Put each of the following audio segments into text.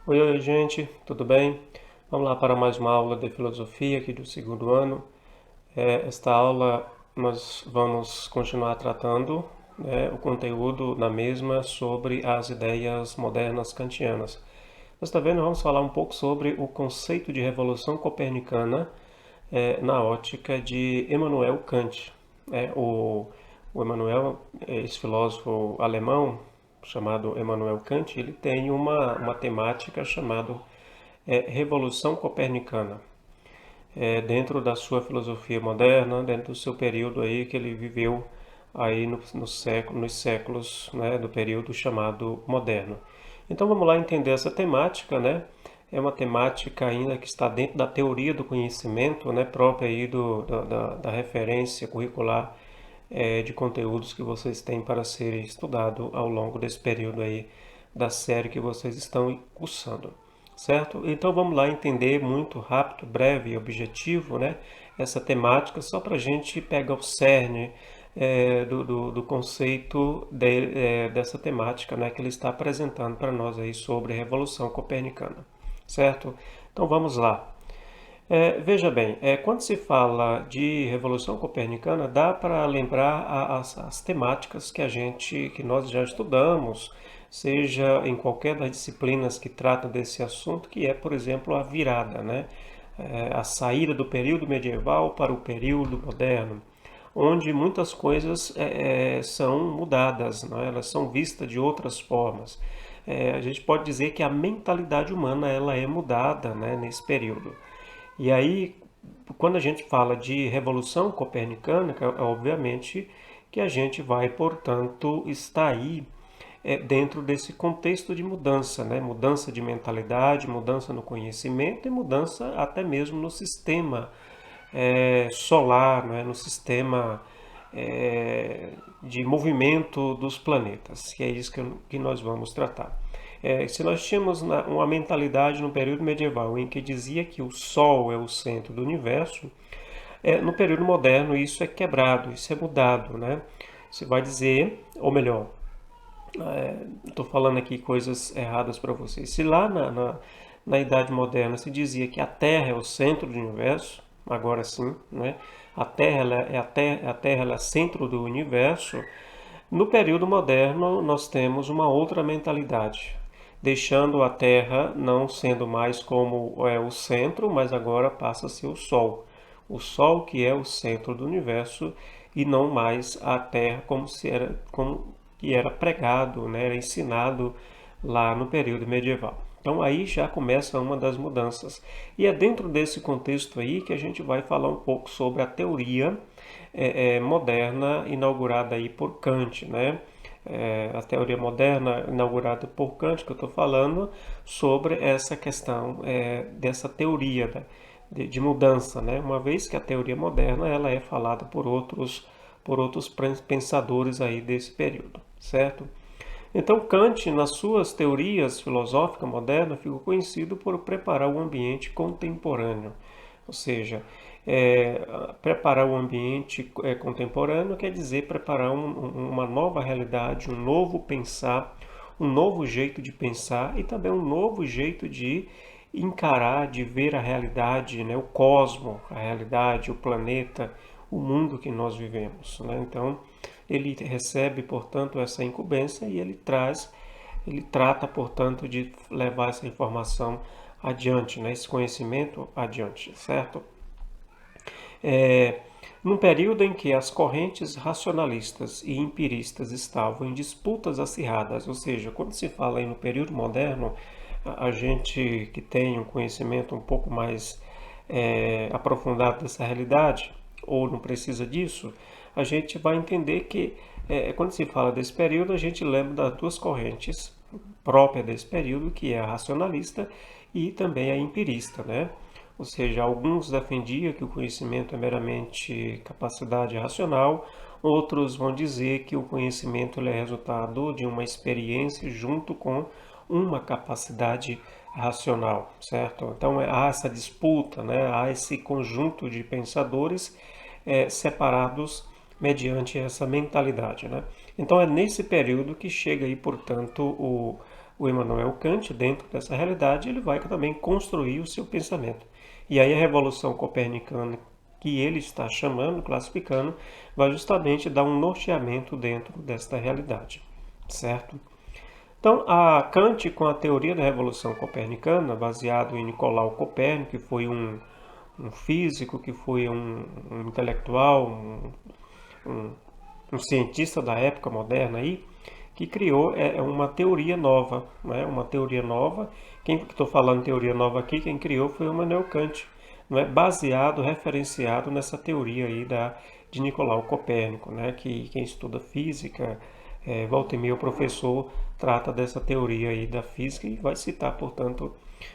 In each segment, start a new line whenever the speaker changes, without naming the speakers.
Oi, oi, gente, tudo bem? Vamos lá para mais uma aula de filosofia aqui do segundo ano. Esta aula nós vamos continuar tratando, o conteúdo na mesma sobre as ideias modernas kantianas. Desta vez nós vamos falar um pouco sobre o conceito de revolução copernicana na ótica de Immanuel Kant. O Immanuel, esse filósofo alemão chamado Immanuel Kant, ele tem uma temática chamada Revolução Copernicana. Dentro da sua filosofia moderna, dentro do seu período aí que ele viveu aí nos séculos, né, do período chamado moderno. Então vamos lá entender essa temática, né? É uma temática ainda que está dentro da teoria do conhecimento, né, própria aí da referência curricular de conteúdos que vocês têm para ser estudado ao longo desse período aí da série que vocês estão cursando, certo? Então vamos lá entender muito rápido, breve e objetivo, né, essa temática, só para a gente pegar o cerne do conceito dessa temática, né, que ele está apresentando para nós aí sobre a Revolução Copernicana, certo? Então vamos lá. Veja bem, quando se fala de Revolução Copernicana, dá para lembrar as temáticas que nós já estudamos, seja em qualquer das disciplinas que tratam desse assunto, que é, por exemplo, a virada, né? A saída do período medieval para o período moderno, onde muitas coisas são mudadas, né? Elas são vistas de outras formas. A gente pode dizer que a mentalidade humana ela é mudada, né, nesse período. E aí, quando a gente fala de revolução copernicana, obviamente que a gente vai, portanto, estar aí dentro desse contexto de mudança, né? Mudança de mentalidade, mudança no conhecimento e mudança até mesmo no sistema solar, né? No sistema de movimento dos planetas, que é isso que nós vamos tratar. Se nós tínhamos uma mentalidade no período medieval em que dizia que o Sol é o centro do universo, no período moderno isso é quebrado, isso é mudado, né? Você vai dizer, ou melhor, estou falando aqui coisas erradas para vocês. Se lá na Idade Moderna se dizia que a Terra é o centro do universo, agora sim, né? A Terra ela é centro do universo. No período moderno, nós temos uma outra mentalidade, deixando a Terra não sendo mais como é o centro, mas agora passa a ser o Sol. O Sol que é o centro do universo e não mais a Terra como que era pregado, né, era ensinado lá no período medieval. Então aí já começa uma das mudanças. E é dentro desse contexto aí que a gente vai falar um pouco sobre a teoria moderna inaugurada aí por Kant, né? A teoria moderna inaugurada por Kant, que eu estou falando sobre essa questão dessa teoria, né, de mudança, né? Uma vez que a teoria moderna ela é falada por outros pensadores aí desse período, certo? Então Kant, nas suas teorias filosóficas modernas, ficou conhecido por preparar o ambiente contemporâneo, ou seja, preparar o ambiente contemporâneo quer dizer preparar uma nova realidade, um novo pensar, um novo jeito de pensar e também um novo jeito de encarar, de ver a realidade, né, o cosmos, a realidade, o planeta, o mundo que nós vivemos, né? Então, ele recebe, portanto, essa incumbência e ele trata, portanto, de levar essa informação adiante, né, esse conhecimento adiante, certo? É, Num período em que as correntes racionalistas e empiristas estavam em disputas acirradas, ou seja, quando se fala aí no período moderno, a gente que tem um conhecimento um pouco mais aprofundado dessa realidade, ou não precisa disso, a gente vai entender que quando se fala desse período, a gente lembra das duas correntes próprias desse período, que é a racionalista e também a empirista, né? Ou seja, alguns defendiam que o conhecimento é meramente capacidade racional, outros vão dizer que o conhecimento é resultado de uma experiência junto com uma capacidade racional, certo? Então há essa disputa, né? Há esse conjunto de pensadores separados mediante essa mentalidade, né? Então é nesse período que chega aí, portanto, o Immanuel Kant, dentro dessa realidade, ele vai também construir o seu pensamento. E aí a revolução copernicana que ele está chamando, classificando, vai justamente dar um norteamento dentro desta realidade, certo? Então, a Kant, com a teoria da revolução copernicana, baseado em Nicolau Copérnico, que foi um físico, que foi um intelectual, um, um cientista da época moderna aí, que criou uma teoria nova, né? Uma teoria nova. Quem estou falando teoria nova aqui, quem criou foi o Immanuel Kant, não é? Baseado, referenciado nessa teoria aí de Nicolau Copérnico, né? Que quem estuda física, volta e meia o professor trata dessa teoria aí da física e vai citar, portanto,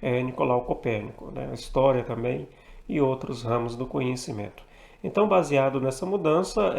Nicolau Copérnico, né? A história também e outros ramos do conhecimento. Então, baseado nessa mudança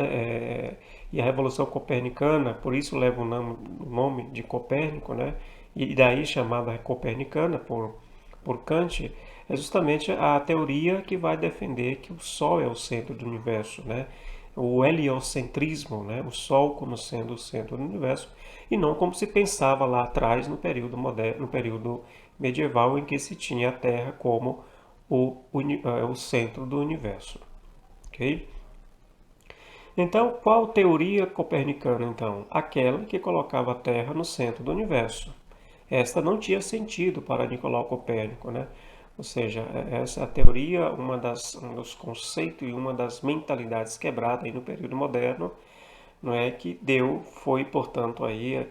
e a Revolução Copernicana, por isso leva o nome de Copérnico, né? E daí chamada copernicana por Kant, é justamente a teoria que vai defender que o Sol é o centro do universo, né? O heliocentrismo, né? O Sol como sendo o centro do universo, e não como se pensava lá atrás no período moderno, no período medieval, em que se tinha a Terra como o centro do universo. Ok? Então, qual teoria copernicana, então? Aquela que colocava a Terra no centro do universo. Esta não tinha sentido para Nicolau Copérnico, né? Ou seja, essa é a teoria, um dos conceitos e uma das mentalidades quebradas aí no período moderno, não é que foi, portanto, aí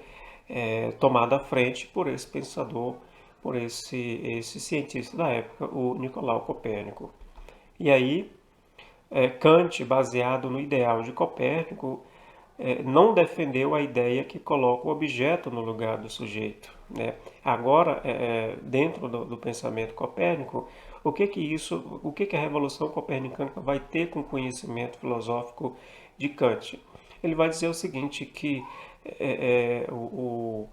tomada à frente por esse pensador, por esse cientista da época, o Nicolau Copérnico. E aí, Kant, baseado no ideal de Copérnico, não defendeu a ideia que coloca o objeto no lugar do sujeito, né? Agora, dentro do pensamento copérnico, o que a revolução copernicana vai ter com o conhecimento filosófico de Kant? Ele vai dizer o seguinte, que o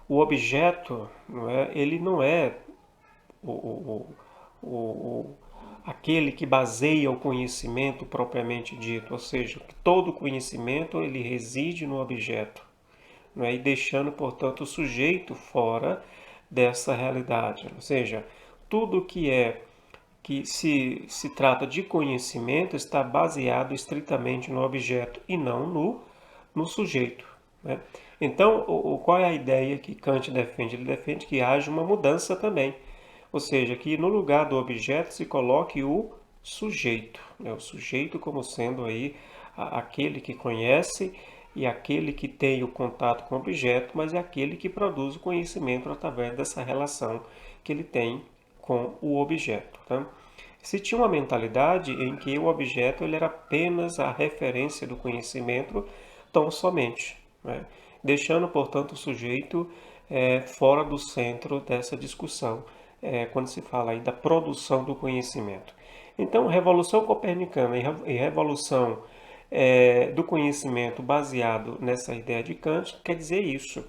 objeto, não é, ele não é o, o, o, aquele que baseia o conhecimento propriamente dito, ou seja, que todo conhecimento ele reside no objeto, não é? E deixando, portanto, o sujeito fora dessa realidade. Ou seja, tudo que se trata de conhecimento está baseado estritamente no objeto e não no sujeito, né? Então, qual é a ideia que Kant defende? Ele defende que haja uma mudança também, ou seja, que no lugar do objeto se coloque o sujeito, né? O sujeito como sendo aí aquele que conhece e aquele que tem o contato com o objeto, mas é aquele que produz o conhecimento através dessa relação que ele tem com o objeto, tá? Se tinha uma mentalidade em que o objeto ele era apenas a referência do conhecimento tão somente, né? Deixando, portanto, o sujeito fora do centro dessa discussão, quando se fala aí da produção do conhecimento. Então, Revolução Copernicana e Revolução do Conhecimento baseado nessa ideia de Kant quer dizer isso,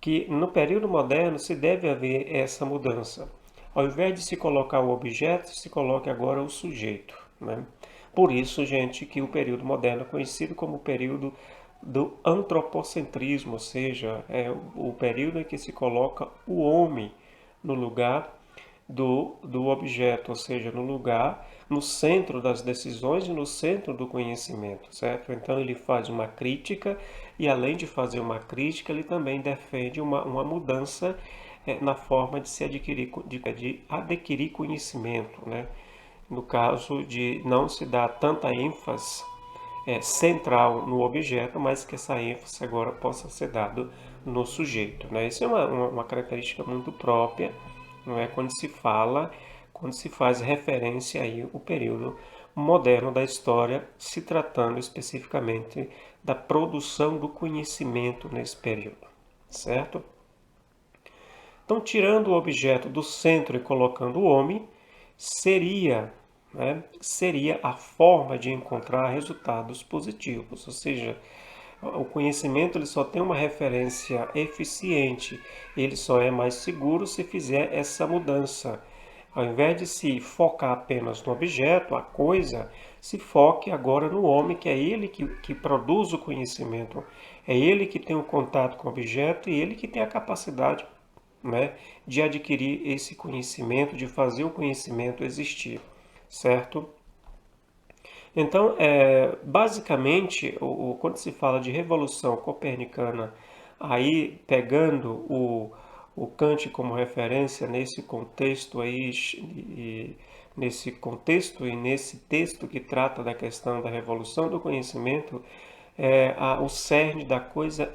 que no período moderno se deve haver essa mudança. Ao invés de se colocar o objeto, se coloque agora o sujeito, né? Por isso, gente, que o período moderno é conhecido como o período do antropocentrismo, ou seja, é o período em que se coloca o homem no lugar do objeto, ou seja, no lugar, no centro das decisões e no centro do conhecimento, certo? Então ele faz uma crítica e além de fazer uma crítica, ele também defende uma mudança na forma de se adquirir conhecimento, né? No caso de não se dar tanta ênfase central no objeto, mas que essa ênfase agora possa ser dada no sujeito, né? Isso é uma característica muito própria, não é? Quando se faz referência aí o período moderno da história, se tratando especificamente da produção do conhecimento nesse período, certo? Então, tirando o objeto do centro e colocando o homem, seria seria a forma de encontrar resultados positivos, ou seja, o conhecimento ele só tem uma referência eficiente, ele só é mais seguro se fizer essa mudança. Ao invés de se focar apenas no objeto, a coisa, se foque agora no homem, que é ele que produz o conhecimento, é ele que tem o contato com o objeto e ele que tem a capacidade né, de adquirir esse conhecimento, de fazer o conhecimento existir, certo? Então, basicamente, quando se fala de revolução copernicana, aí pegando o Kant como referência nesse contexto aí, nesse contexto e nesse texto que trata da questão da revolução do conhecimento, o cerne da coisa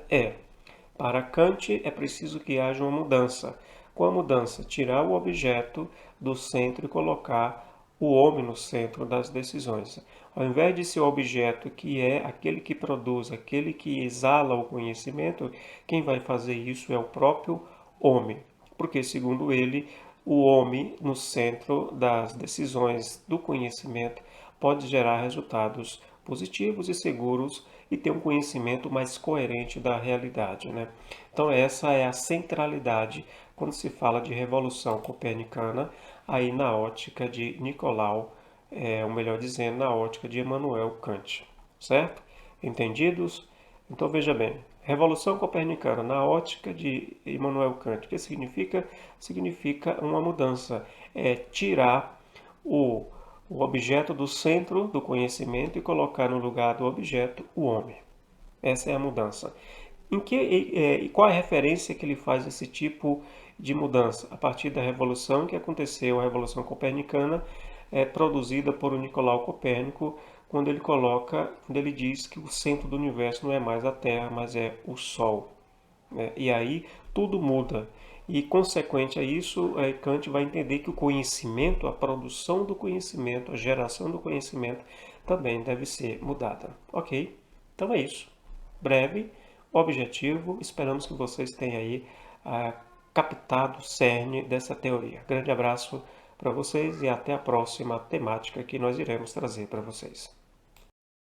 para Kant é preciso que haja uma mudança. Qual a mudança? Tirar o objeto do centro e colocar o homem no centro das decisões. Ao invés de ser o objeto que é aquele que produz, aquele que exala o conhecimento, quem vai fazer isso é o próprio homem. Porque, segundo ele, o homem no centro das decisões do conhecimento pode gerar resultados positivos e seguros e ter um conhecimento mais coerente da realidade, né? Então essa é a centralidade quando se fala de revolução copernicana, aí na ótica de Nicolau, ou melhor dizendo, na ótica de Immanuel Kant, certo? Entendidos? Então veja bem, revolução copernicana na ótica de Immanuel Kant, o que significa? Significa uma mudança, é tirar o, o objeto do centro do conhecimento e colocar no lugar do objeto o homem. Essa é a mudança. E qual é a referência que ele faz esse tipo de mudança? A partir da revolução que aconteceu, a Revolução Copernicana, produzida por Nicolau Copérnico, quando ele diz que o centro do universo não é mais a Terra, mas é o Sol, né? E aí tudo muda. E consequente a isso, Kant vai entender que o conhecimento, a produção do conhecimento, a geração do conhecimento também deve ser mudada. Ok? Então é isso. Breve, objetivo. Esperamos que vocês tenham aí captado o cerne dessa teoria. Grande abraço para vocês e até a próxima temática que nós iremos trazer para vocês.